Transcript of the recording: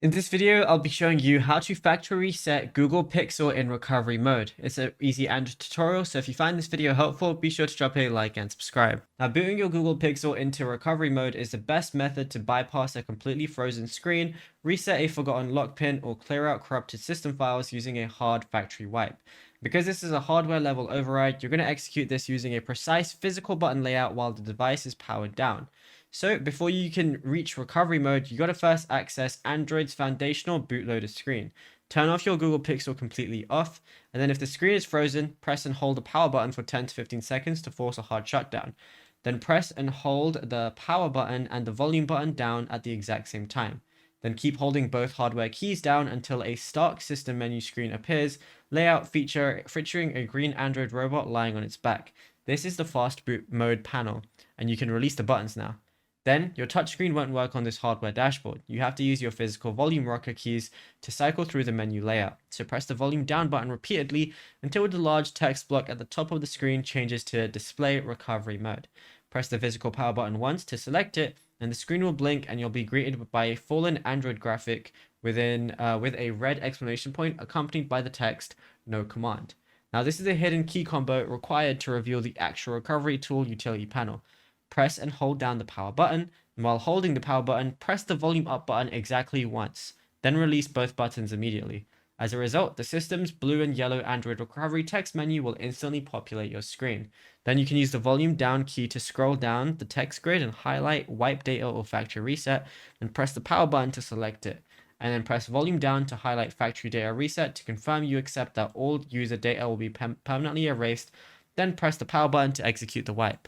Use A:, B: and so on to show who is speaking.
A: In this video, I'll be showing you how to factory reset Google Pixel in recovery mode. It's an easy Android tutorial, so if you find this video helpful, be sure to drop a like and subscribe. Now, booting your Google Pixel into recovery mode is the best method to bypass a completely frozen screen, reset a forgotten lock pin, or clear out corrupted system files using a hard factory wipe. Because this is a hardware level override, you're going to execute this using a precise physical button layout while the device is powered down. So before you can reach recovery mode, you got to first access Android's foundational bootloader screen. Turn off your Google Pixel completely off, and then if the screen is frozen, press and hold the power button for 10 to 15 seconds to force a hard shutdown. Then press and hold the power button and the volume button down at the exact same time. Then keep holding both hardware keys down until a Start System menu screen appears, layout featuring a green Android robot lying on its back. This is the fast boot mode panel, and you can release the buttons now. Then, your touchscreen won't work on this hardware dashboard. You have to use your physical volume rocker keys to cycle through the menu layout. So press the volume down button repeatedly until the large text block at the top of the screen changes to display recovery mode. Press the physical power button once to select it, and the screen will blink and you'll be greeted by a fallen Android graphic with a red exclamation point accompanied by the text, "No command." Now, this is a hidden key combo required to reveal the actual recovery tool utility panel. Press and hold down the power button, and while holding the power button, press the volume up button exactly once, then release both buttons immediately. As a result, the system's blue and yellow Android recovery text menu will instantly populate your screen. Then you can use the volume down key to scroll down the text grid and highlight wipe data or factory reset, and press the power button to select it. And then press volume down to highlight factory data reset to confirm you accept that all user data will be permanently erased. Then press the power button to execute the wipe.